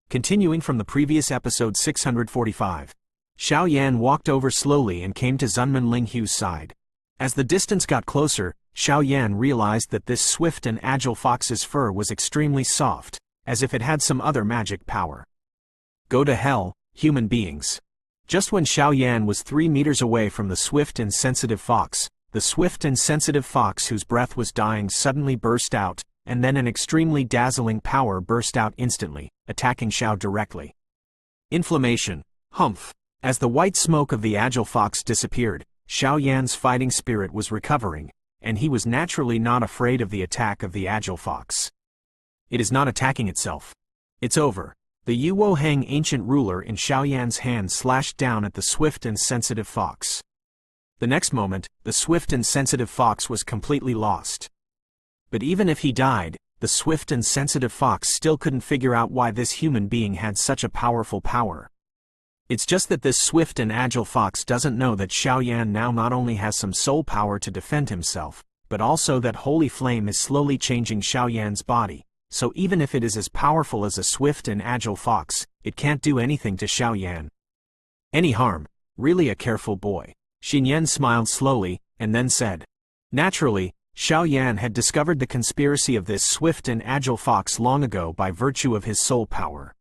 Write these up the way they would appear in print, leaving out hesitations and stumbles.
Continuing from the previous episode 645. Xiao Yan walked over slowly and came to Zunman Linghu's side. As the distance got closer, Xiao Yan realized that this swift and agile fox's fur was extremely soft, as if it had some other magic power. Go to hell, human beings. Just when Xiao Yan was 3 meters away from the swift and sensitive fox, the swift and sensitive fox whose breath was dying suddenly burst out, and then an extremely dazzling power burst out instantly, attacking Xiao directly. Inflammation. Humph. As the white smoke of the agile fox disappeared, Xiao Yan's fighting spirit was recovering, and he was naturally not afraid of the attack of the agile fox. It is not attacking itself. It's over. The Yuo Hang ancient ruler in Xiao Yan's hand slashed down at the swift and sensitive fox. The next moment, the swift and sensitive fox was completely lost. But even if he died, the swift and sensitive fox still couldn't figure out why this human being had such a powerful power. It's just that this swift and agile fox doesn't know that Xiao Yan now not only has some soul power to defend himself, but also that holy flame is slowly changing Xiao Yan's body, so even if it is as powerful as a swift and agile fox, it can't do anything to Xiao Yan. Any harm? Really a careful boy. Xin Yan smiled slowly, and then said. Naturally, Xiao Yan had discovered the conspiracy of this swift and agile fox long ago by virtue of his soul power.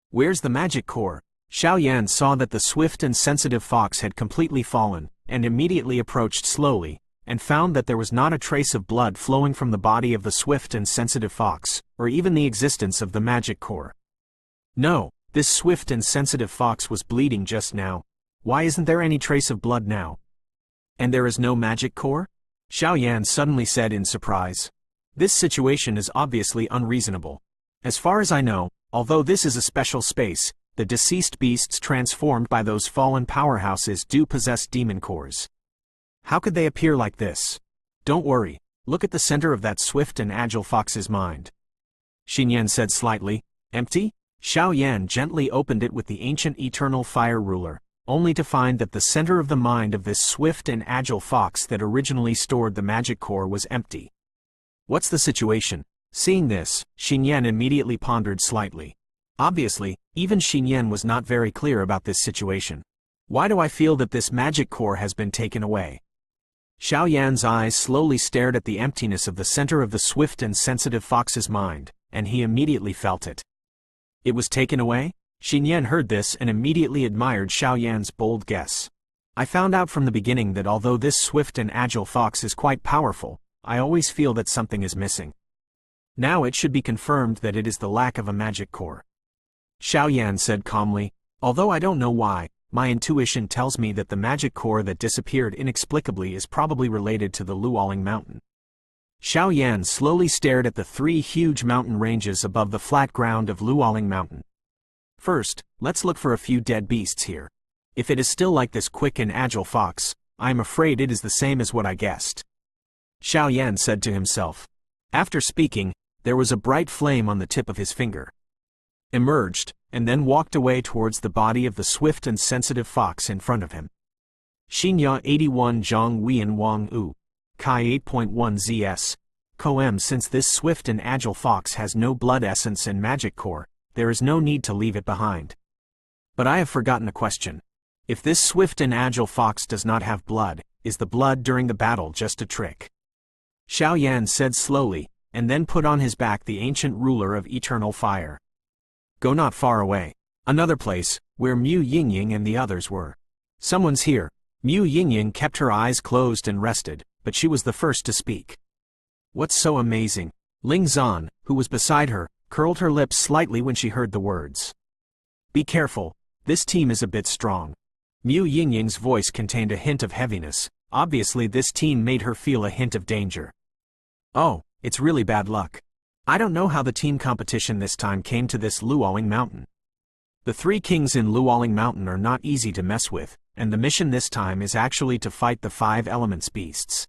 Where's the magic core? Xiao Yan saw that the swift and sensitive fox had completely fallen, and immediately approached slowly, and found that there was not a trace of blood flowing from the body of the swift and sensitive fox, or even the existence of the magic core. No, this swift and sensitive fox was bleeding just now. Why isn't there any trace of blood now? And there is no magic core? Xiao Yan suddenly said in surprise. This situation is obviously unreasonable. As far as I know, although this is a special space, the deceased beasts transformed by those fallen powerhouses do possess demon cores. How could they appear like this? Don't worry, look at the center of that swift and agile fox's mind. Xin Yan said slightly. Empty? Xiao Yan gently opened it with the ancient eternal fire ruler, only to find that the center of the mind of this swift and agile fox that originally stored the magic core was empty. What's the situation? Seeing this, Xin Yan immediately pondered slightly. Obviously, even Xin Yan was not very clear about this situation. Why do I feel that this magic core has been taken away? Xiao Yan's eyes slowly stared at the emptiness of the center of the swift and sensitive fox's mind, and he immediately felt it. It was taken away? Xin Yan heard this and immediately admired Xiao Yan's bold guess. I found out from the beginning that although this swift and agile fox is quite powerful, I always feel that something is missing. Now it should be confirmed that it is the lack of a magic core. Xiao Yan said calmly, although I don't know why, my intuition tells me that the magic core that disappeared inexplicably is probably related to the Luoling Mountain. Xiao Yan slowly stared at the 3 huge mountain ranges above the flat ground of Luoling Mountain. First, let's look for a few dead beasts here. If it is still like this quick and agile fox, I am afraid it is the same as what I guessed. Xiao Yan said to himself. After speaking, there was a bright flame on the tip of his finger. Emerged, and then walked away towards the body of the swift and sensitive fox in front of him. Xinya 81 Zhang Wian Wang U. Kai 8.1 ZS. Koem Since this swift and agile fox has no blood essence and magic core, there is no need to leave it behind. But I have forgotten a question. If this swift and agile fox does not have blood, is the blood during the battle just a trick? Xiao Yan said slowly, and then put on his back the ancient ruler of eternal fire. Go not far away. Another place, where Mu Yingying and the others were. Someone's here. Mu Yingying kept her eyes closed and rested, but she was the first to speak. What's so amazing? Ling Zan, who was beside her, curled her lips slightly when she heard the words. Be careful, this team is a bit strong. Mu Yingying's voice contained a hint of heaviness. Obviously this team made her feel a hint of danger. Oh, it's really bad luck. I don't know how the team competition this time came to this Luoling Mountain. The 3 kings in Luoling Mountain are not easy to mess with, and the mission this time is actually to fight the 5 elements beasts.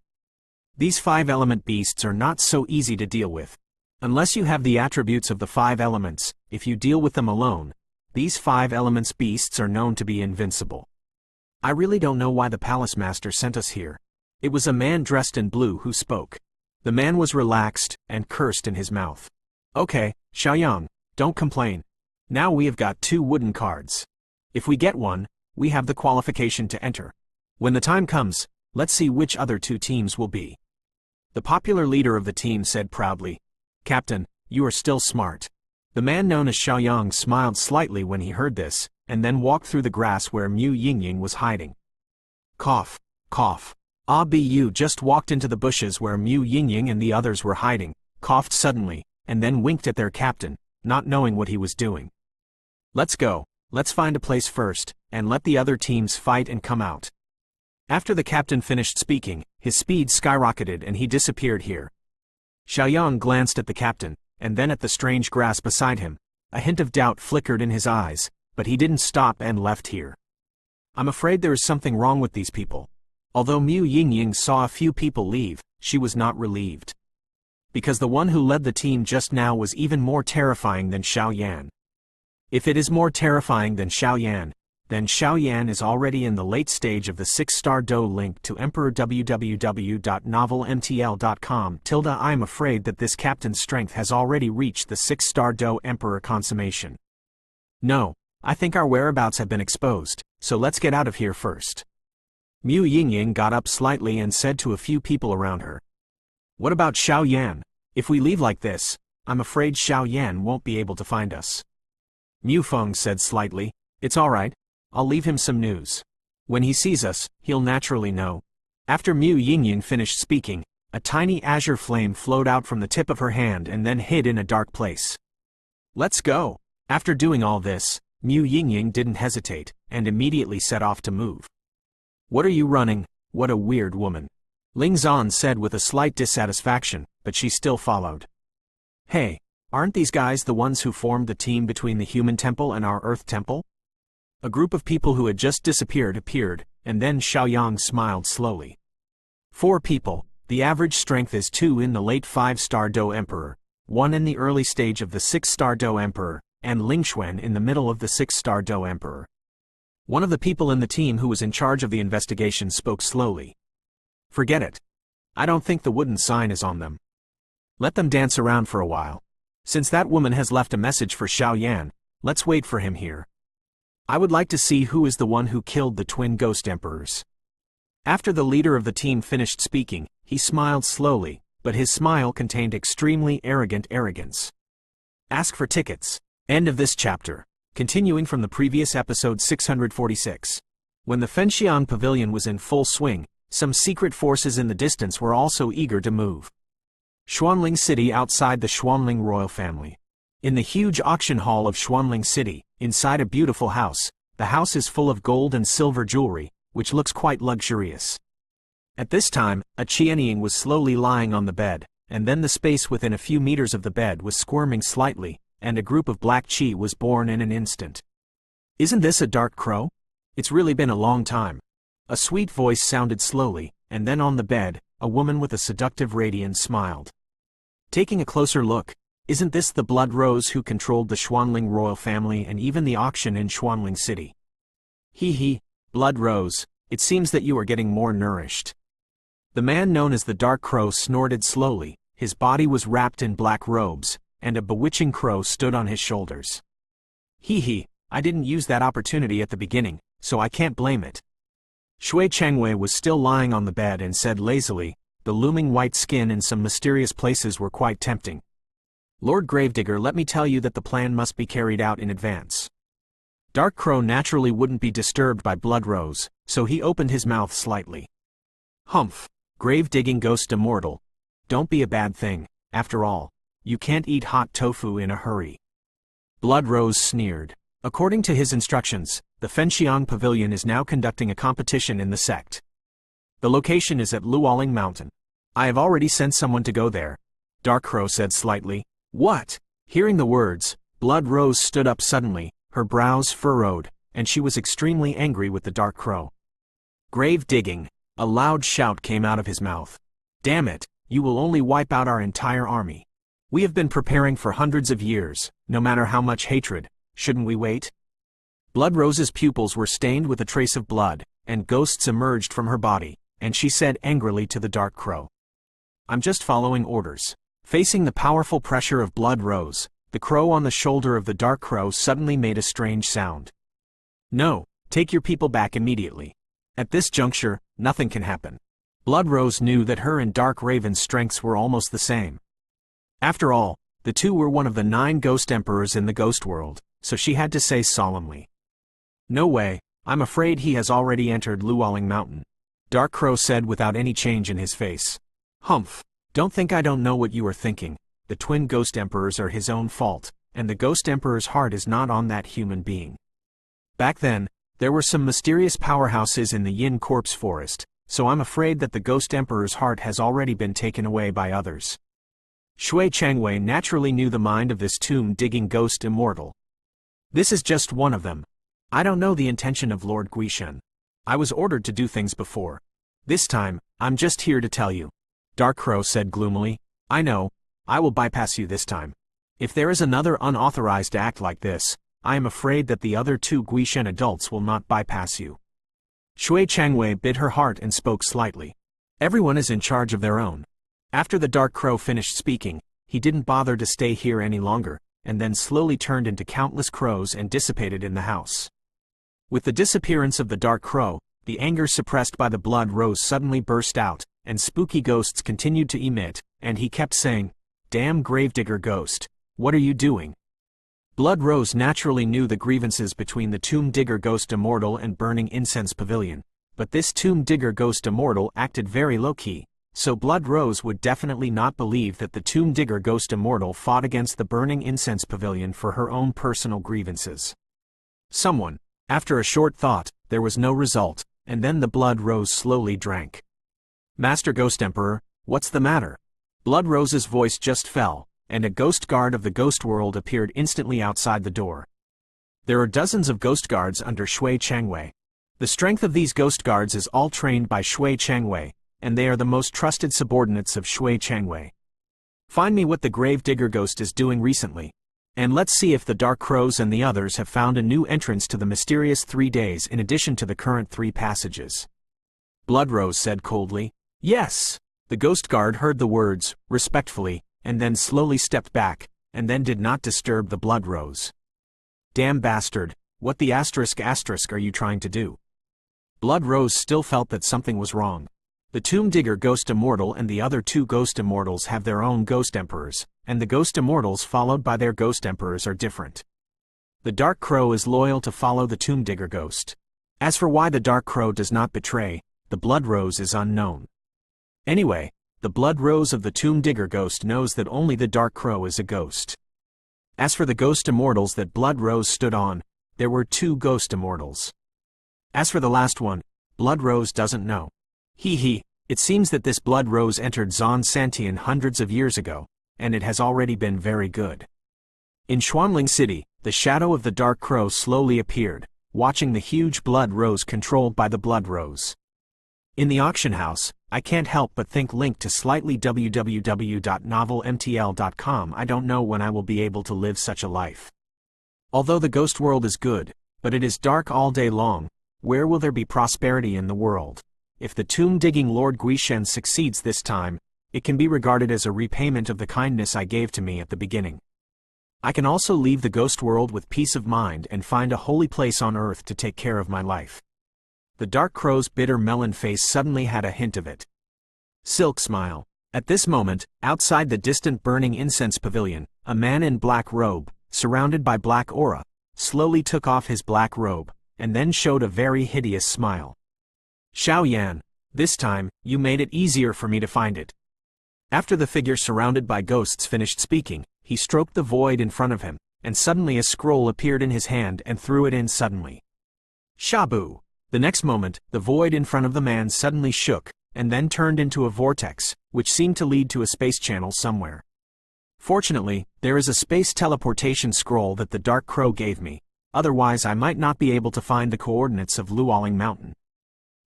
These 5 element beasts are not so easy to deal with. Unless you have the attributes of the 5 elements, if you deal with them alone, these 5 elements beasts are known to be invincible. I really don't know why the palace master sent us here. It was a man dressed in blue who spoke. The man was relaxed and cursed in his mouth. Okay, Xiaoyang, don't complain. Now we have got 2 wooden cards. If we get one, we have the qualification to enter. When the time comes, let's see which other 2 teams will be. The popular leader of the team said proudly, "Captain, you are still smart." The man known as Xiaoyang smiled slightly when he heard this, and then walked through the grass where Mu Yingying was hiding. Cough, cough. Ah Bu just walked into the bushes where Mu Yingying and the others were hiding, coughed suddenly, and then winked at their captain, not knowing what he was doing. "Let's go, let's find a place first, and let the other teams fight and come out." After the captain finished speaking, his speed skyrocketed and he disappeared here. Xiaoyang glanced at the captain, and then at the strange grass beside him. A hint of doubt flickered in his eyes, but he didn't stop and left here. "I'm afraid there is something wrong with these people." Although Mu Yingying saw a few people leave, she was not relieved. Because the one who led the team just now was even more terrifying than Xiao Yan. If it is more terrifying than Xiao Yan, then Xiao Yan is already in the late stage of the 6-star Do link to Emperor www.novelmtl.com. I'm afraid that this captain's strength has already reached the 6-star Do Emperor consummation. No, I think our whereabouts have been exposed, so let's get out of here first. Mu Yingying got up slightly and said to a few people around her. "What about Xiao Yan? If we leave like this, I'm afraid Xiao Yan won't be able to find us." Mu Feng said slightly, "It's alright, I'll leave him some news. When he sees us, he'll naturally know." After Mu Yingying finished speaking, a tiny azure flame flowed out from the tip of her hand and then hid in a dark place. "Let's go." After doing all this, Mu Yingying didn't hesitate, and immediately set off to move. "What are you running? What a weird woman," Ling Zan said with a slight dissatisfaction, but she still followed. "Hey, aren't these guys the ones who formed the team between the human temple and our earth temple?" A group of people who had just disappeared appeared, and then Xiaoyang smiled slowly. 4 people, the average strength is 2 in the late 5-star Do Emperor, 1 in the early stage of the 6-star Do Emperor, and Ling Xuan in the middle of the 6-star Do Emperor. One of the people in the team who was in charge of the investigation spoke slowly. "Forget it. I don't think the wooden sign is on them. Let them dance around for a while. Since that woman has left a message for Xiao Yan, let's wait for him here. I would like to see who is the one who killed the twin ghost emperors." After the leader of the team finished speaking, he smiled slowly, but his smile contained extremely arrogant arrogance. Ask for tickets. End of this chapter. Continuing from the previous episode 646. When the Fenxiang Pavilion was in full swing, some secret forces in the distance were also eager to move. Xuanling City outside the Xuanling royal family. In the huge auction hall of Xuanling City, inside a beautiful house, the house is full of gold and silver jewelry, which looks quite luxurious. At this time, a Qianying was slowly lying on the bed, and then the space within a few meters of the bed was squirming slightly, and a group of black Qi was born in an instant. "Isn't this a dark crow? It's really been a long time." A sweet voice sounded slowly, and then on the bed, a woman with a seductive radiance smiled. Taking a closer look, isn't this the Blood Rose who controlled the Xuanling royal family and even the auction in Xuanling City? He, Blood Rose, it seems that you are getting more nourished." The man known as the Dark Crow snorted slowly, his body was wrapped in black robes, and a bewitching crow stood on his shoulders. I didn't use that opportunity at the beginning, so I can't blame it." Shui Changwei was still lying on the bed and said lazily, the looming white skin in some mysterious places were quite tempting. "Lord Gravedigger, let me tell you that the plan must be carried out in advance." Dark Crow naturally wouldn't be disturbed by Blood Rose, so he opened his mouth slightly. "Humph, grave-digging ghost immortal. Don't be a bad thing, after all. You can't eat hot tofu in a hurry." Blood Rose sneered. According to his instructions, the Fenxiang Pavilion is now conducting a competition in the sect. The location is at Luoling Mountain. "I have already sent someone to go there," Dark Crow said slightly. "What?" Hearing the words, Blood Rose stood up suddenly, her brows furrowed, and she was extremely angry with the Dark Crow. "Grave digging!" A loud shout came out of his mouth. "Damn it, you will only wipe out our entire army. We have been preparing for hundreds of years, no matter how much hatred. Shouldn't we wait?" Blood Rose's pupils were stained with a trace of blood, and ghosts emerged from her body, and she said angrily to the Dark Crow, "I'm just following orders." Facing the powerful pressure of Blood Rose, the crow on the shoulder of the dark crow suddenly made a strange sound. No, take your people back immediately. At this juncture, nothing can happen. Blood Rose knew that her and Dark Raven's strengths were almost the same. After all, the two were one of the 9 ghost emperors in the ghost world, so she had to say solemnly, "No way, I'm afraid he has already entered Luoling Mountain," Dark Crow said without any change in his face. "Humph, don't think I don't know what you are thinking. The twin ghost emperors are his own fault, and the ghost emperor's heart is not on that human being. Back then, there were some mysterious powerhouses in the Yin Corpse Forest, so I'm afraid that the ghost emperor's heart has already been taken away by others." Shui Changwei naturally knew the mind of this tomb-digging ghost immortal. "This is just one of them. I don't know the intention of Lord Guishen. I was ordered to do things before. This time, I'm just here to tell you," Dark Crow said gloomily. "I know, I will bypass you this time. If there is another unauthorized act like this, I am afraid that the other 2 Guishen adults will not bypass you." Shui Changwei bit her heart and spoke slightly. Everyone is in charge of their own. After the Dark Crow finished speaking, he didn't bother to stay here any longer, and then slowly turned into countless crows and dissipated in the house. With the disappearance of the Dark Crow, the anger suppressed by the Blood Rose suddenly burst out, and spooky ghosts continued to emit, and he kept saying, "Damn gravedigger ghost, what are you doing?" Blood Rose naturally knew the grievances between the Tomb Digger Ghost Immortal and Burning Incense Pavilion, but this Tomb Digger Ghost Immortal acted very low-key, so Blood Rose would definitely not believe that the Tomb Digger Ghost Immortal fought against the Burning Incense Pavilion for her own personal grievances. Someone. After a short thought, there was no result, and then the Blood Rose slowly drank. "Master Ghost Emperor, what's the matter?" Blood Rose's voice just fell, and a ghost guard of the ghost world appeared instantly outside the door. There are dozens of ghost guards under Shui Changwei. The strength of these ghost guards is all trained by Shui Changwei, and they are the most trusted subordinates of Shui Changwei. Find me what the Grave Digger Ghost is doing recently, and let's see if the Dark Crows and the others have found a new entrance to the mysterious 3 days in addition to the current 3 passages. Blood Rose said coldly. "Yes." The ghost guard heard the words, respectfully, and then slowly stepped back, and then did not disturb the Blood Rose. "Damn bastard, what the asterisk are you trying to do?" Blood Rose still felt that something was wrong. The Tomb Digger Ghost Immortal and the other 2 Ghost Immortals have their own Ghost Emperors, and the Ghost Immortals followed by their Ghost Emperors are different. The Dark Crow is loyal to follow the Tomb Digger Ghost. As for why the Dark Crow does not betray, the Blood Rose is unknown. Anyway, the Blood Rose of the Tomb Digger Ghost knows that only the Dark Crow is a ghost. As for the Ghost Immortals that Blood Rose stood on, there were 2 Ghost Immortals. As for the last one, Blood Rose doesn't know. It seems that this Blood Rose entered Zon Santian hundreds of years ago, and it has already been very good. In Xuanling City, the shadow of the Dark Crow slowly appeared, watching the huge Blood Rose controlled by the Blood Rose. In the auction house, I can't help but think linked to slightly www.novelmtl.com. I don't know when I will be able to live such a life. Although the ghost world is good, but it is dark all day long, where will there be prosperity in the world? If the tomb-digging Lord Guishen succeeds this time, it can be regarded as a repayment of the kindness I gave to me at the beginning. I can also leave the ghost world with peace of mind and find a holy place on earth to take care of my life. The Dark Crow's bitter melon face suddenly had a hint of it. Silk smile. At this moment, outside the distant Burning Incense Pavilion, a man in black robe, surrounded by black aura, slowly took off his black robe, and then showed a very hideous smile. "Xiao Yan, this time, you made it easier for me to find it." After the figure surrounded by ghosts finished speaking, he stroked the void in front of him, and suddenly a scroll appeared in his hand and threw it in suddenly. Shabu! The next moment, the void in front of the man suddenly shook, and then turned into a vortex, which seemed to lead to a space channel somewhere. Fortunately, there is a space teleportation scroll that the Dark Crow gave me, otherwise I might not be able to find the coordinates of Luoling Mountain.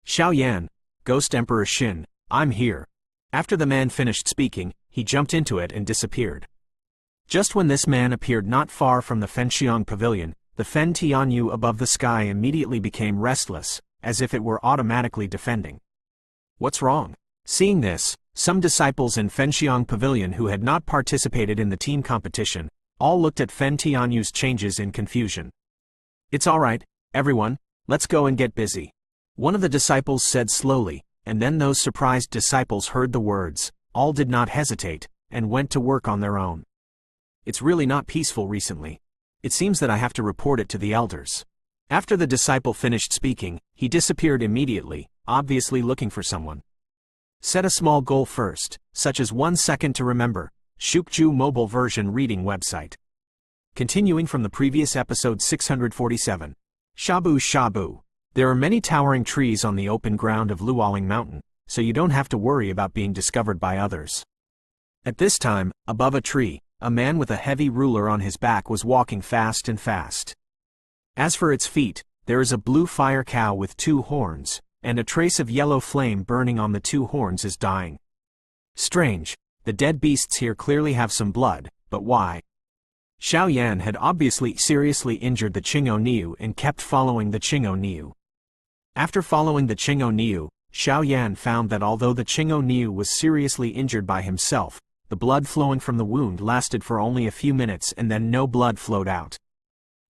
"Xiao Yan, Ghost Emperor Xin, I'm here." After the man finished speaking, he jumped into it and disappeared. Just when this man appeared not far from the Fenxiang Pavilion, the Fen Tianyu above the sky immediately became restless, as if it were automatically defending. "What's wrong?" Seeing this, some disciples in Fenxiang Pavilion who had not participated in the team competition, All looked at Fen Tianyu's changes in confusion. "It's all right, everyone, let's go and get busy," one of the disciples said slowly, and then those surprised disciples heard the words. All did not hesitate, and went to work on their own. "It's really not peaceful recently. It seems that I have to report it to the elders." After the disciple finished speaking, he disappeared immediately, obviously looking for someone. Set a small goal first, such as 1 second to remember. Shukju mobile version reading website. Continuing from the previous episode 647. Shabu Shabu. There are many towering trees on the open ground of Luoling Mountain, so you don't have to worry about being discovered by others. At this time, above a tree, a man with a heavy ruler on his back was walking fast and fast. As for its feet, there is a blue fire cow with 2 horns, and a trace of yellow flame burning on the 2 horns is dying. Strange, the dead beasts here clearly have some blood, but why? Xiao Yan had obviously seriously injured the Qing'o Niu and kept following the Qing'o Niu. After following the Qing'o Niu, Xiao Yan found that although the Qing'o Niu was seriously injured by himself, the blood flowing from the wound lasted for only a few minutes and then no blood flowed out.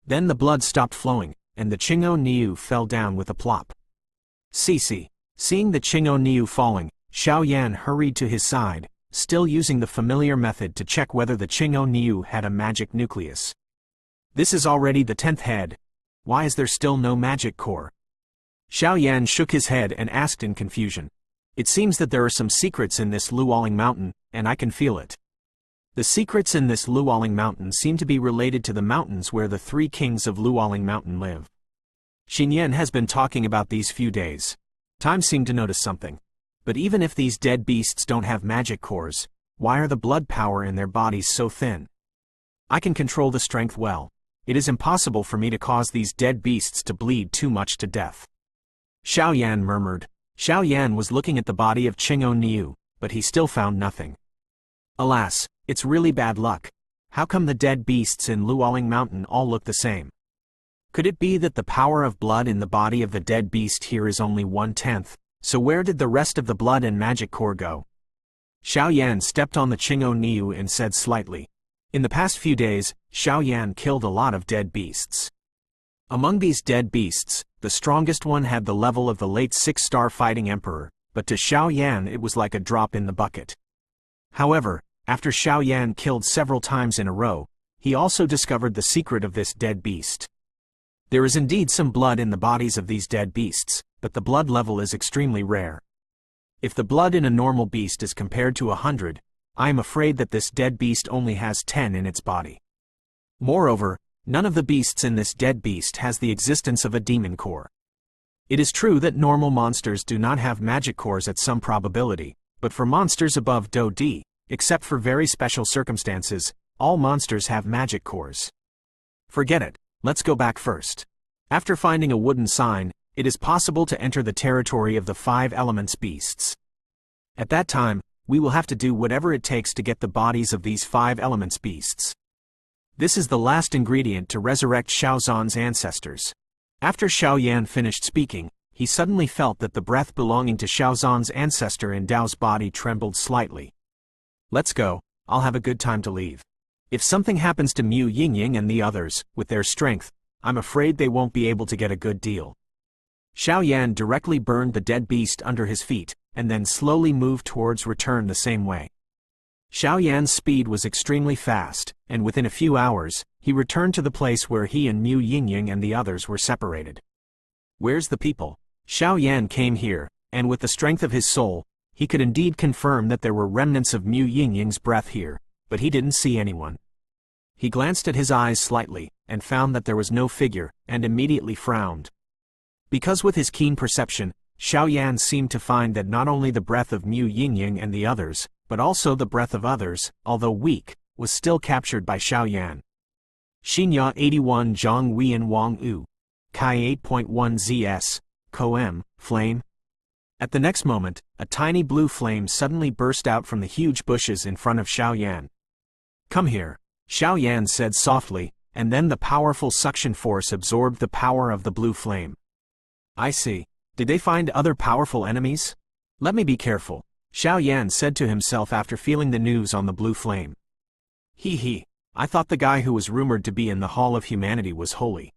Then the blood stopped flowing, and the Qing'o Niu fell down with a plop. Seeing the Qing'o Niu falling, Xiao Yan hurried to his side, still using the familiar method to check whether the Qing'o Niu had a magic nucleus. This is already the 10th head. Why is there still no magic core? Xiao Yan shook his head and asked in confusion. It seems that there are some secrets in this Luoling Mountain, and I can feel it. The secrets in this Luoling Mountain seem to be related to the mountains where the 3 kings of Luoling Mountain live. Xinyan has been talking about these few days. Time seemed to notice something. But even if these dead beasts don't have magic cores, why are the blood power in their bodies so thin? I can control the strength well. It is impossible for me to cause these dead beasts to bleed too much to death. Xiao Yan murmured. Xiao Yan was looking at the body of Qing'o Niu, but he still found nothing. Alas, it's really bad luck. How come the dead beasts in Luoling Mountain all look the same? Could it be that the power of blood in the body of the dead beast here is only 1/10? So where did the rest of the blood and magic core go? Xiao Yan stepped on the Qing'o Niu and said slightly. In the past few days, Xiao Yan killed a lot of dead beasts. Among these dead beasts, the strongest one had the level of the late 6-star fighting emperor, but to Xiao Yan it was like a drop in the bucket. However, after Xiao Yan killed several times in a row, he also discovered the secret of this dead beast. There is indeed some blood in the bodies of these dead beasts, but the blood level is extremely rare. If the blood in a normal beast is compared to 100, I am afraid that this dead beast only has 10 in its body. Moreover, none of the beasts in this dead beast has the existence of a demon core. It is true that normal monsters do not have magic cores at some probability, but for monsters above Do D, except for very special circumstances, all monsters have magic cores. Forget it, let's go back first. After finding a wooden sign, it is possible to enter the territory of the 5 elements beasts. At that time, we will have to do whatever it takes to get the bodies of these 5 elements beasts. This is the last ingredient to resurrect Xiaozan's ancestors. After Xiao Yan finished speaking, he suddenly felt that the breath belonging to Xiaozan's ancestor in Dao's body trembled slightly. Let's go, I'll have a good time to leave. If something happens to Mu Yingying and the others, with their strength, I'm afraid they won't be able to get a good deal. Xiao Yan directly burned the dead beast under his feet, and then slowly moved towards return the same way. Xiao Yan's speed was extremely fast, and within a few hours, he returned to the place where he and Mu Yingying and the others were separated. Where's the people? Xiao Yan came here, and with the strength of his soul, he could indeed confirm that there were remnants of Mu Yingying's breath here, but he didn't see anyone. He glanced at his eyes slightly, and found that there was no figure, and immediately frowned. Because with his keen perception, Xiao Yan seemed to find that not only the breath of Mu Yingying and the others, but also the breath of others, although weak, was still captured by Xiao Yan. Xinya 81 Zhang Huiyan Wang U. Kai 8.1 ZS. Koem, flame. At the next moment, a tiny blue flame suddenly burst out from the huge bushes in front of Xiao Yan. Come here, Xiao Yan said softly, and then the powerful suction force absorbed the power of the blue flame. I see. Did they find other powerful enemies? Let me be careful, Xiao Yan said to himself after feeling the news on the blue flame. He, I thought the guy who was rumored to be in the Hall of Humanity was holy.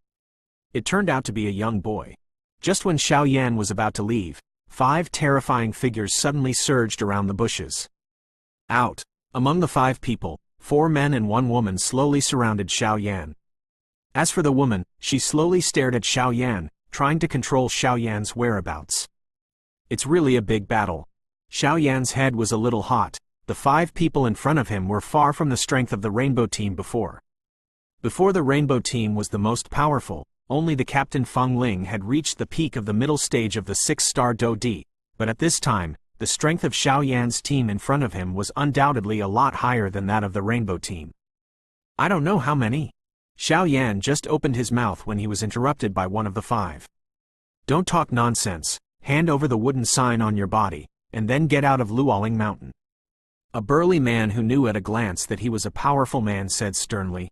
It turned out to be a young boy. Just when Xiao Yan was about to leave, 5 terrifying figures suddenly surged around the bushes. Out. Among the 5 people, 4 men and 1 woman slowly surrounded Xiao Yan. As for the woman, she slowly stared at Xiao Yan, trying to control Xiao Yan's whereabouts. It's really a big battle. Xiao Yan's head was a little hot. The 5 people in front of him were far from the strength of the Rainbow Team before. Before the Rainbow Team was the most powerful, only the Captain Feng Ling had reached the peak of the middle stage of the 6-star Do Di, but at this time, the strength of Xiao Yan's team in front of him was undoubtedly a lot higher than that of the Rainbow Team. I don't know how many. Xiao Yan just opened his mouth when he was interrupted by one of the 5. Don't talk nonsense, hand over the wooden sign on your body, and then get out of Luoling Mountain. A burly man who knew at a glance that he was a powerful man said sternly.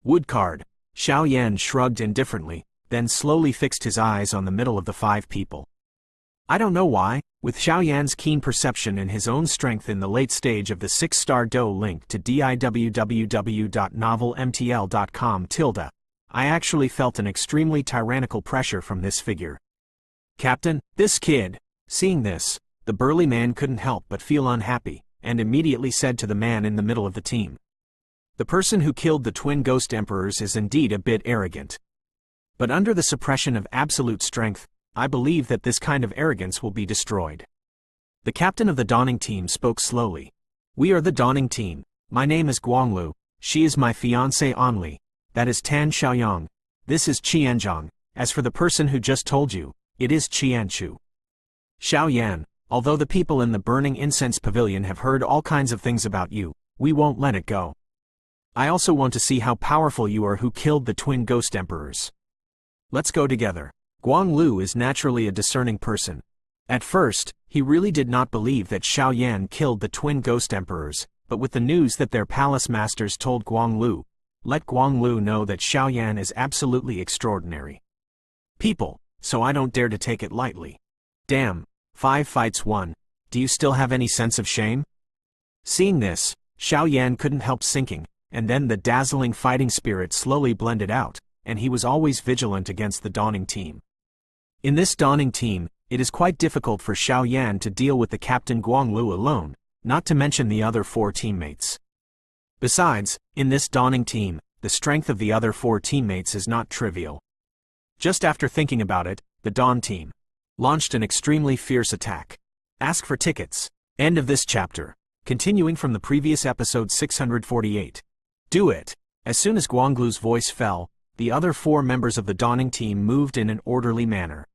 Wood card. Xiao Yan shrugged indifferently, then slowly fixed his eyes on the middle of the 5 people. I don't know why, with Xiao Yan's keen perception and his own strength in the late stage of the 6-star Do link to diwww.novelmtl.com, I actually felt an extremely tyrannical pressure from this figure. Captain, this kid. Seeing this, the burly man couldn't help but feel unhappy, and immediately said to the man in the middle of the team. The person who killed the twin ghost emperors is indeed a bit arrogant. But under the suppression of absolute strength, I believe that this kind of arrogance will be destroyed. The captain of the Dawning Team spoke slowly. We are the Dawning Team. My name is Guanglu, she is my fiancée Anli, that is Tan Xiaoyang, this is Qianzhang, as for the person who just told you, it is Qianchu. Xiao Yan, although the people in the Burning Incense Pavilion have heard all kinds of things about you, we won't let it go. I also want to see how powerful you are who killed the twin ghost emperors. Let's go together. Guanglu is naturally a discerning person. At first, he really did not believe that Xiao Yan killed the twin ghost emperors, but with the news that their palace masters told Guanglu, let Guanglu know that Xiao Yan is absolutely extraordinary. People, so I don't dare to take it lightly. Damn, 5 fights 1, do you still have any sense of shame? Seeing this, Xiao Yan couldn't help sinking, and then the dazzling fighting spirit slowly blended out, and he was always vigilant against the Dawning Team. In this Dawning Team, it is quite difficult for Xiao Yan to deal with the Captain Guanglu alone, not to mention the other 4 teammates. Besides, in this Dawning Team, the strength of the other 4 teammates is not trivial. Just after thinking about it, the Dawn Team launched an extremely fierce attack. Ask for tickets. End of this chapter. Continuing from the previous episode 648. Do it. As soon as Guanglu's voice fell, the other 4 members of the Dawning Team moved in an orderly manner.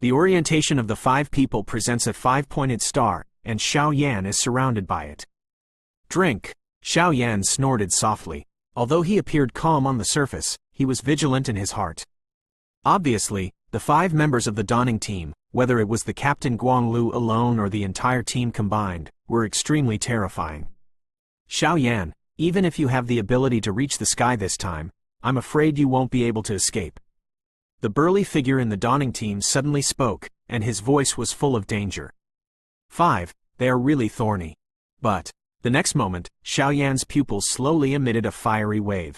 The orientation of the 5 people presents a 5-pointed star, and Xiao Yan is surrounded by it. Drink. Xiao Yan snorted softly. Although he appeared calm on the surface, he was vigilant in his heart. Obviously, the 5 members of the Dawning Team, whether it was the Captain Guanglu alone or the entire team combined, were extremely terrifying. Xiao Yan, even if you have the ability to reach the sky this time, I'm afraid you won't be able to escape. The burly figure in the Dawning Team suddenly spoke, and his voice was full of danger. 5, they are really thorny. But, the next moment, Xiao Yan's pupils slowly emitted a fiery wave.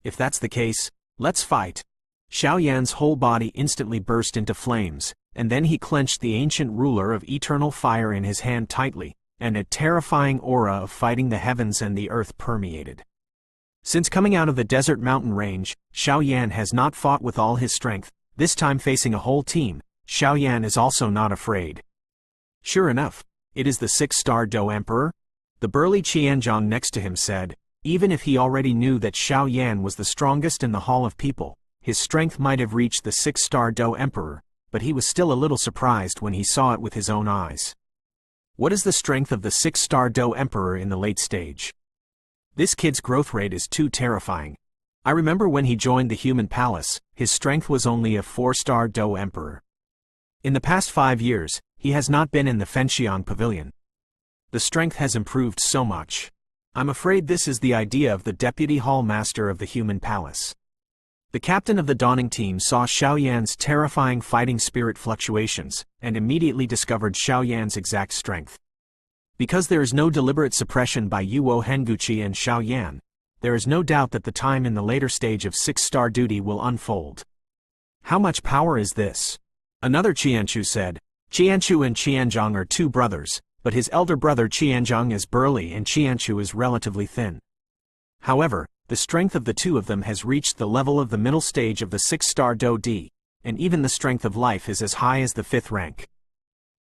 If that's the case, let's fight. Xiao Yan's whole body instantly burst into flames, and then he clenched the ancient ruler of eternal fire in his hand tightly, and a terrifying aura of fighting the heavens and the earth permeated. Since coming out of the desert mountain range, Xiao Yan has not fought with all his strength, this time facing a whole team. Xiao Yan is also not afraid. Sure enough, it is the 6-star Do Emperor? The burly Qianzhang next to him said, even if he already knew that Xiao Yan was the strongest in the Hall of People, his strength might have reached the 6-star Do Emperor, but he was still a little surprised when he saw it with his own eyes. What is the strength of the 6-star Do Emperor in the late stage? This kid's growth rate is too terrifying. I remember when he joined the human palace, his strength was only a 4-star Do Emperor. In the past 5 years, he has not been in the Fenxiang Pavilion. The strength has improved so much. I'm afraid this is the idea of the Deputy Hall Master of the human palace. The captain of the Dawning Team saw Xiao Yan's terrifying fighting spirit fluctuations, and immediately discovered Xiao Yan's exact strength. Because there is no deliberate suppression by Yuo Henguchi and Xiao Yan, there is no doubt that the time in the later stage of 6-star duty will unfold. How much power is this? Another Qianchu said. Qianchu and Qianzhong are two brothers, but his elder brother Qianzhong is burly and Qianchu is relatively thin. However, the strength of the two of them has reached the level of the middle stage of the 6-star Do D, and even the strength of life is as high as the 5th rank.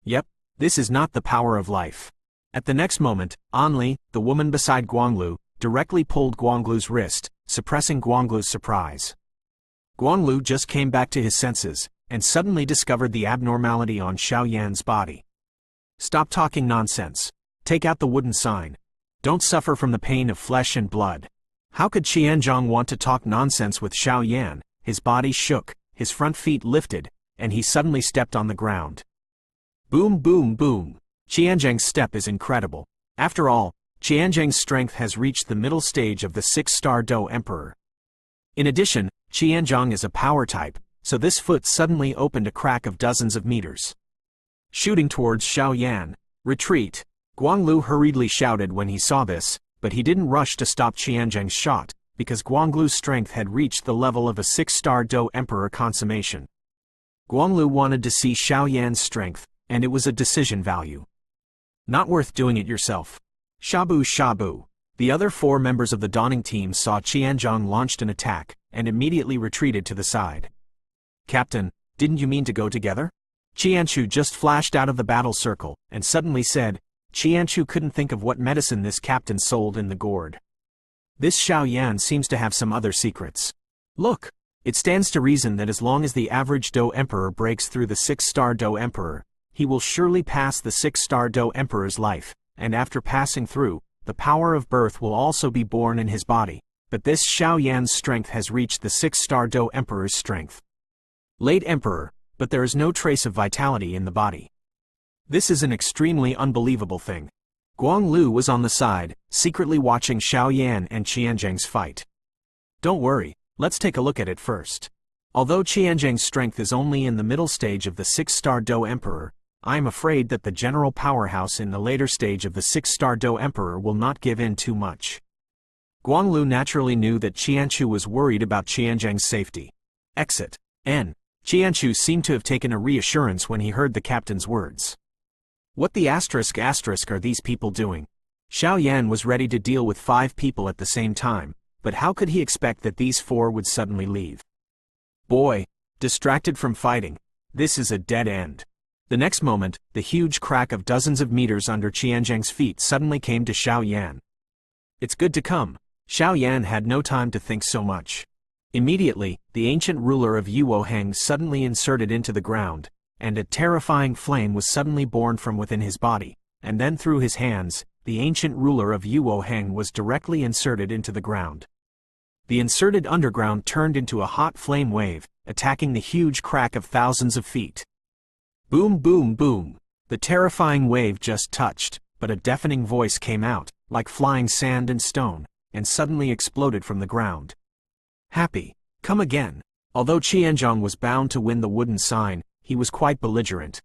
Yep, this is not the power of life. At the next moment, Anli, the woman beside Guanglu, directly pulled Guanglu's wrist, suppressing Guanglu's surprise. Guanglu just came back to his senses, and suddenly discovered the abnormality on Xiao Yan's body. Stop talking nonsense. Take out the wooden sign. Don't suffer from the pain of flesh and blood. How could Qianzhong want to talk nonsense with Xiao Yan? His body shook, his front feet lifted, and he suddenly stepped on the ground. Boom boom boom. Qianzhong's step is incredible. After all, Qianzhong's strength has reached the middle stage of the 6-star Do Emperor. In addition, Qianzhong is a power type, so this foot suddenly opened a crack of dozens of meters. Shooting towards Xiao Yan. Retreat. Guanglu hurriedly shouted when he saw this, but he didn't rush to stop Qianzhong's shot, because Guanglu's strength had reached the level of a 6-star Do Emperor consummation. Guanglu wanted to see Xiao Yan's strength, and it was a decision value. Not worth doing it yourself. Shabu Shabu. The other 4 members of the Dawning team saw Qianzhong launched an attack, and immediately retreated to the side. Captain, didn't you mean to go together? Qianchu just flashed out of the battle circle, and suddenly said, Qianchu couldn't think of what medicine this captain sold in the gourd. This Xiao Yan seems to have some other secrets. Look, it stands to reason that as long as the average Do Emperor breaks through the 6-star Do Emperor, he will surely pass the 6-star Do Emperor's life, and after passing through, the power of birth will also be born in his body, but this Xiao Yan's strength has reached the 6-star Do Emperor's strength. Late Emperor, but there is no trace of vitality in the body. This is an extremely unbelievable thing. Guanglu was on the side, secretly watching Xiao Yan and Qianzhong's fight. Don't worry, let's take a look at it first. Although Qianzhong's strength is only in the middle stage of the 6-star Do Emperor, I am afraid that the general powerhouse in the later stage of the 6-star Do Emperor will not give in too much. Guanglu naturally knew that Qianchu was worried about Qianzhong's safety. Exit. N. Qianchu seemed to have taken a reassurance when he heard the captain's words. What the asterisk are these people doing? Xiao Yan was ready to deal with 5 people at the same time, but how could he expect that these 4 would suddenly leave? Boy, distracted from fighting, this is a dead end. The next moment, the huge crack of dozens of meters under Qianzhong's feet suddenly came to Xiao Yan. It's good to come. Xiao Yan had no time to think so much. Immediately, the ancient ruler of Yuoheng suddenly inserted into the ground, and a terrifying flame was suddenly born from within his body, and then through his hands, the ancient ruler of Yuoheng was directly inserted into the ground. The inserted underground turned into a hot flame wave, attacking the huge crack of thousands of feet. Boom boom boom. The terrifying wave just touched, but a deafening voice came out, like flying sand and stone, and suddenly exploded from the ground. Happy, come again. Although Qianzhong was bound to win the wooden sign, he was quite belligerent.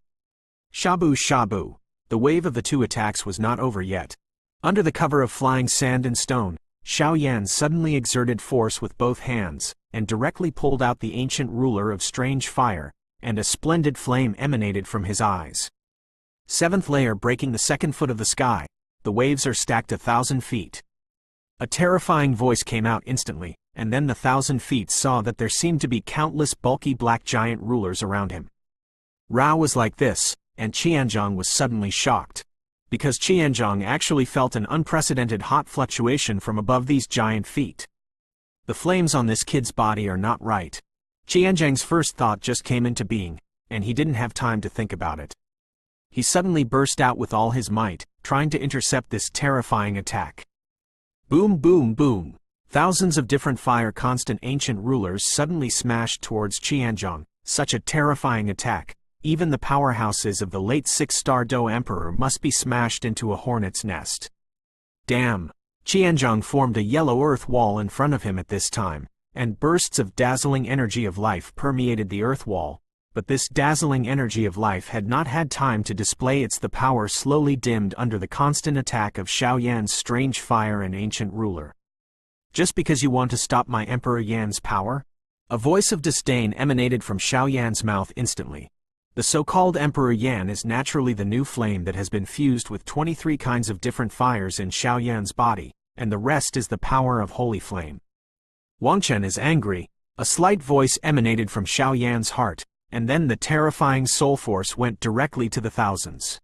Shabu Shabu. The wave of the 2 attacks was not over yet. Under the cover of flying sand and stone, Xiao Yan suddenly exerted force with both hands, and directly pulled out the ancient ruler of strange fire, and a splendid flame emanated from his eyes. 7th layer breaking the 2nd foot of the sky, the waves are stacked 1,000 feet. A terrifying voice came out instantly, and then the 1,000 feet saw that there seemed to be countless bulky black giant rulers around him. Rao was like this, and Qianzhong was suddenly shocked. Because Qianzhong actually felt an unprecedented hot fluctuation from above these giant feet. The flames on this kid's body are not right. Qianzhong's first thought just came into being, and he didn't have time to think about it. He suddenly burst out with all his might, trying to intercept this terrifying attack. Boom boom boom. Thousands of different fire-constant ancient rulers suddenly smashed towards Qianzhong. Such a terrifying attack, even the powerhouses of the late 6-star Do Emperor must be smashed into a hornet's nest. Damn! Qianzhong formed a yellow earth wall in front of him at this time, and bursts of dazzling energy of life permeated the earth wall, but this dazzling energy of life had not had time to display its the power slowly dimmed under the constant attack of Xiao Yan's strange fire and ancient ruler. Just because you want to stop my Emperor Yan's power? A voice of disdain emanated from Xiao Yan's mouth instantly. The so-called Emperor Yan is naturally the new flame that has been fused with 23 kinds of different fires in Xiao Yan's body, and the rest is the power of holy flame. Wang Chen is angry. A slight voice emanated from Xiao Yan's heart, and then the terrifying soul force went directly to the thousands.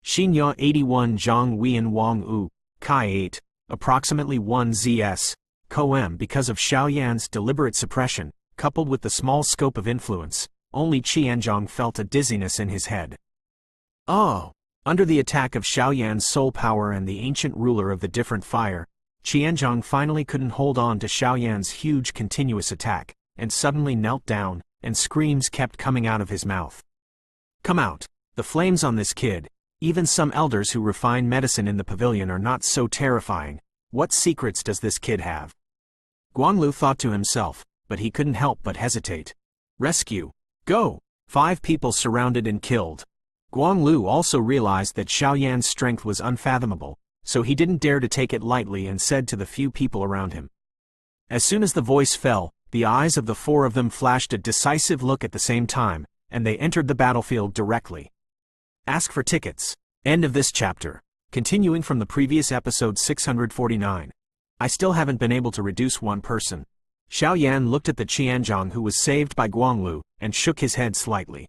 Xinya 81 Zhang Weian Wang Wu, Kai 8, approximately 1 ZS, Coem. Because of Xiao Yan's deliberate suppression, coupled with the small scope of influence, only Qianzhong felt a dizziness in his head. Oh! Under the attack of Xiao Yan's soul power and the ancient ruler of the different fire, Qianzhong finally couldn't hold on to Xiao Yan's huge continuous attack, and suddenly knelt down, and screams kept coming out of his mouth. Come out! The flames on this kid! Even some elders who refine medicine in the pavilion are not so terrifying. What secrets does this kid have? Guanglu thought to himself, but he couldn't help but hesitate. Rescue! Go! 5 people surrounded and killed. Guanglu also realized that Xiao Yan's strength was unfathomable, so he didn't dare to take it lightly and said to the few people around him. As soon as the voice fell, the eyes of the 4 of them flashed a decisive look at the same time, and they entered the battlefield directly. Ask for tickets. End of this chapter. Continuing from the previous episode 649. I still haven't been able to reduce one person. Xiao Yan looked at the Qianzhong who was saved by Guanglu, and shook his head slightly.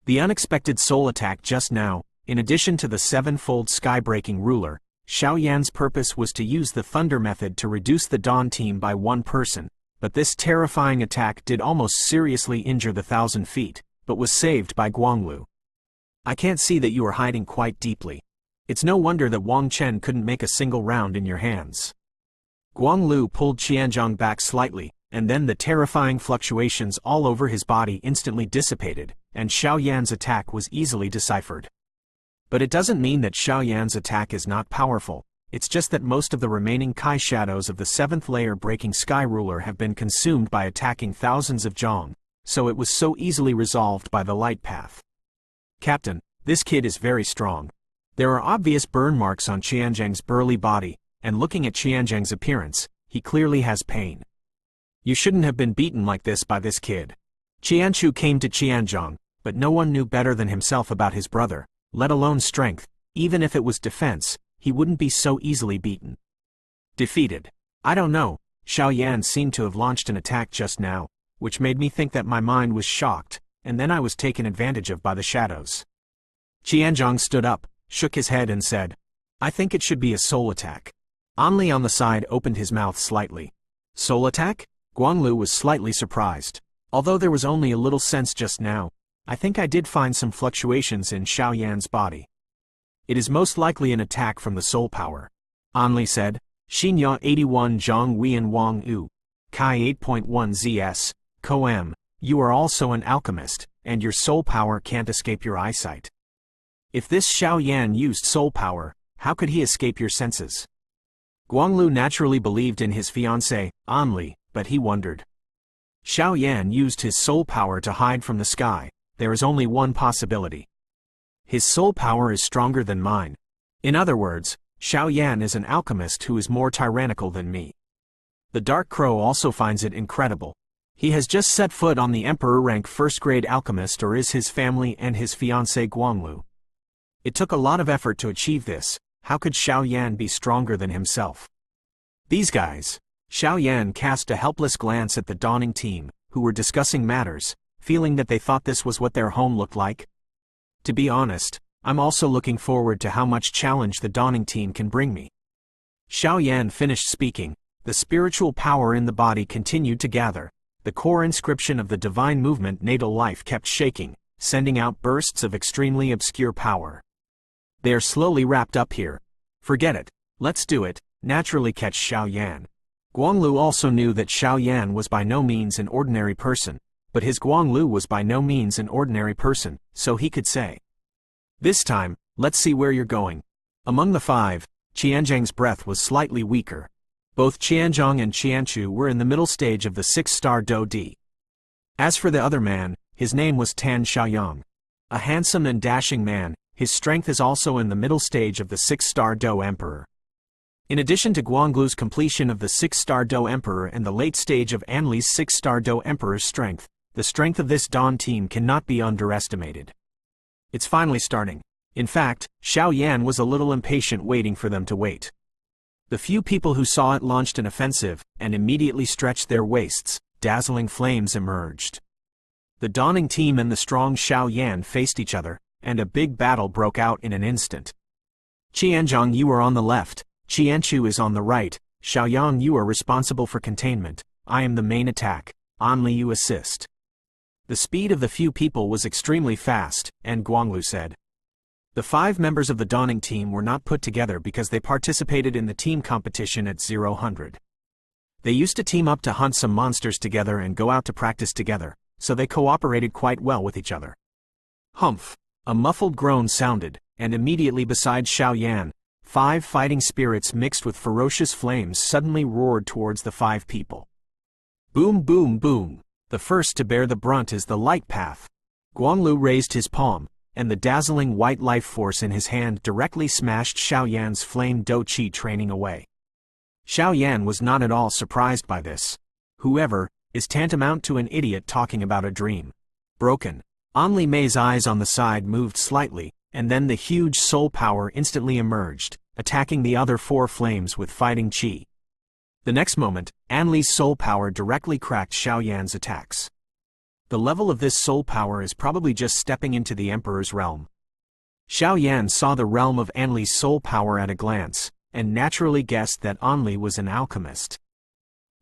The unexpected soul attack just now, in addition to the 7-fold sky-breaking ruler, Xiao Yan's purpose was to use the thunder method to reduce the Dawn team by 1 person, but this terrifying attack did almost seriously injure the 1,000 feet, but was saved by Guanglu. I can't see that you are hiding quite deeply. It's no wonder that Wang Chen couldn't make a single round in your hands. Guanglu pulled Qianzhong back slightly, and then the terrifying fluctuations all over his body instantly dissipated, and Xiao Yan's attack was easily deciphered. But it doesn't mean that Xiao Yan's attack is not powerful, it's just that most of the remaining Kai shadows of the 7th layer breaking sky ruler have been consumed by attacking thousands of Zhong, so it was so easily resolved by the light path. Captain, this kid is very strong. There are obvious burn marks on Qianzhong's burly body, and looking at Qianzhong's appearance, he clearly has pain. You shouldn't have been beaten like this by this kid. Qianchu came to Qianzhong, but no one knew better than himself about his brother, let alone strength. Even if it was defense, he wouldn't be so easily beaten. Defeated. I don't know, Xiao Yan seemed to have launched an attack just now, which made me think that my mind was shocked, and then I was taken advantage of by the shadows. Qianzhong stood up, shook his head and said, I think it should be a soul attack. Anli on the side opened his mouth slightly. Soul attack? Guanglu was slightly surprised. Although there was only a little sense just now, I think I did find some fluctuations in Xiao Yan's body. It is most likely an attack from the soul power. Anli said, Xinya 81 Zhang Weian Wang Wu, Kai 8.1 ZS, Coem, you are also an alchemist, and your soul power can't escape your eyesight. If this Xiao Yan used soul power, how could he escape your senses? Guanglu naturally believed in his fiancée, Anli, but he wondered. Xiao Yan used his soul power to hide from the sky. There is only one possibility. His soul power is stronger than mine. In other words, Xiao Yan is an alchemist who is more tyrannical than me. The Dark Crow also finds it incredible. He has just set foot on the Emperor rank first-grade alchemist, or is his family and his fiancée Guanglu. It took a lot of effort to achieve this. How could Xiao Yan be stronger than himself? These guys. Xiao Yan cast a helpless glance at the Dawning team, who were discussing matters, feeling that they thought this was what their home looked like. To be honest, I'm also looking forward to how much challenge the Dawning team can bring me. Xiao Yan finished speaking. The spiritual power in the body continued to gather. The core inscription of the divine movement natal life kept shaking, sending out bursts of extremely obscure power. They are slowly wrapped up here. Forget it. Let's do it. Naturally catch Xiao Yan. Guanglu also knew that Xiao Yan was by no means an ordinary person, but his Guanglu was by no means an ordinary person, so he could say, this time, let's see where you're going. Among the 5, Qianzhong's breath was slightly weaker. Both Qianzhong and Qianchu were in the middle stage of the 6-star Do Di. As for the other man, his name was Tan Xiaoyang. A handsome and dashing man, his strength is also in the middle stage of the 6-star Do Emperor. In addition to Guanglu's completion of the 6-star Do Emperor and the late stage of Anli's 6-star Do Emperor's strength, the strength of this Dawn team cannot be underestimated. It's finally starting. In fact, Xiao Yan was a little impatient waiting for them to wait. The few people who saw it launched an offensive, and immediately stretched their waists. Dazzling flames emerged. The dawning team and the strong Xiao Yan faced each other, and a big battle broke out in an instant. Qianzhong, you are on the left, Qianchu is on the right, Xiaoyang, you are responsible for containment, I am the main attack, Anli, you assist. The speed of the few people was extremely fast, and Guanglu said. The 5 members of the dawning team were not put together because they participated in the team competition at 0-100. They used to team up to hunt some monsters together and go out to practice together, so they cooperated quite well with each other. Humph! A muffled groan sounded, and immediately beside Xiao Yan, 5 fighting spirits mixed with ferocious flames suddenly roared towards the 5 people. Boom, boom, boom! The first to bear the brunt is the light path. Guanglu raised his palm, and the dazzling white life force in his hand directly smashed Xiao Yan's flame Do Qi training away. Xiao Yan was not at all surprised by this. Whoever is tantamount to an idiot talking about a dream. Broken. Anli Mei's eyes on the side moved slightly, and then the huge soul power instantly emerged, attacking the other 4 flames with fighting qi. The next moment, Anli's soul power directly cracked Xiao Yan's attacks. The level of this soul power is probably just stepping into the Emperor's realm. Xiao Yan saw the realm of Anli's soul power at a glance, and naturally guessed that Anli was an alchemist.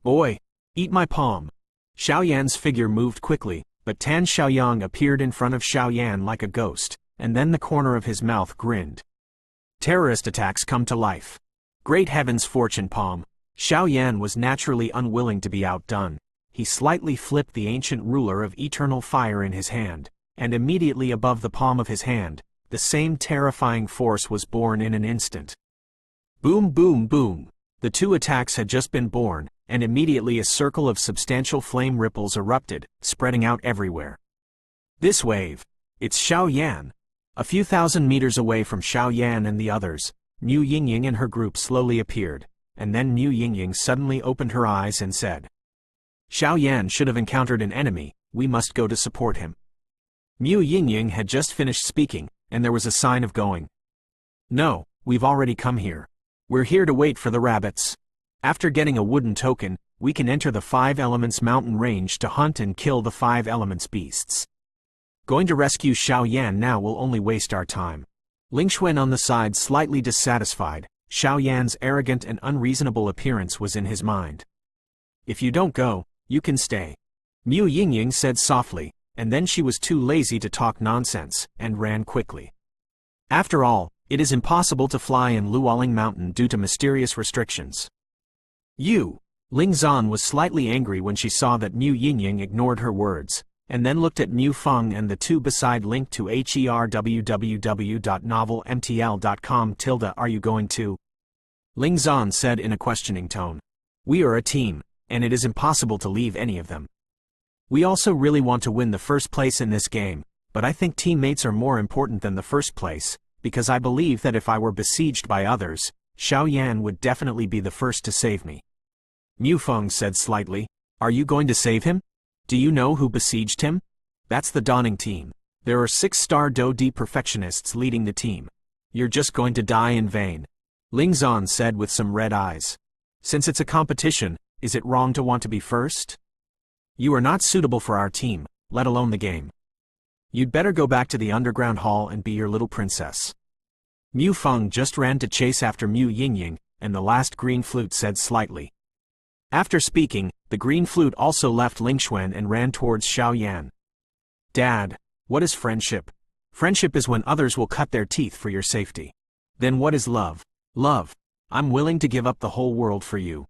Boy, eat my palm. Xiao Yan's figure moved quickly, but Tan Xiaoyang appeared in front of Xiao Yan like a ghost, and then the corner of his mouth grinned. Terrorist attacks come to life. Great heavens, fortune palm. Xiao Yan was naturally unwilling to be outdone. He slightly flipped the ancient ruler of eternal fire in his hand, and immediately above the palm of his hand, the same terrifying force was born in an instant. Boom, boom, boom. The 2 attacks had just been born, and immediately a circle of substantial flame ripples erupted, spreading out everywhere. This wave. It's Xiao Yan. A few thousand meters away from Xiao Yan and the others, Mu Yingying and her group slowly appeared, and then Mu Yingying suddenly opened her eyes and said, Xiao Yan should have encountered an enemy, we must go to support him. Mu Yingying had just finished speaking, and there was a sign of going. No, we've already come here. We're here to wait for the rabbits. After getting a wooden token, we can enter the 5 Elements mountain range to hunt and kill the 5 Elements beasts. Going to rescue Xiao Yan now will only waste our time. Ling Xuan on the side, slightly dissatisfied. Xiao Yan's arrogant and unreasonable appearance was in his mind. If you don't go, you can stay. Mu Yingying said softly, and then she was too lazy to talk nonsense, and ran quickly. After all, it is impossible to fly in Luoling Mountain due to mysterious restrictions. Ling Zan was slightly angry when she saw that Mu Yingying ignored her words, and then looked at Mu Feng and the 2 beside. Link to www.novelmtl.com. Are you going to? Ling Zan said in a questioning tone. We are a team, and it is impossible to leave any of them. We also really want to win the first place in this game, but I think teammates are more important than the first place, because I believe that if I were besieged by others, Xiao Yan would definitely be the first to save me. Mu Feng said slightly. Are you going to save him? Do you know who besieged him? That's the Dawning team. There are 6-star Do D perfectionists leading the team. You're just going to die in vain. Ling Zan said with some red eyes. Since it's a competition, is it wrong to want to be first? You are not suitable for our team, let alone the game. You'd better go back to the underground hall and be your little princess. Mu Feng just ran to chase after Mu Yingying, and the last green flute said slightly. After speaking, the green flute also left Ling Xuan and ran towards Xiao Yan. Dad, what is friendship? Friendship is when others will cut their teeth for your safety. Then what is love? Love. I'm willing to give up the whole world for you.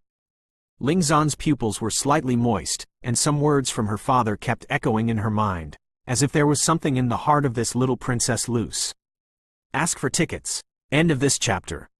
Ling Zan's pupils were slightly moist, and some words from her father kept echoing in her mind, as if there was something in the heart of this little princess loose. Ask for tickets. End of this chapter.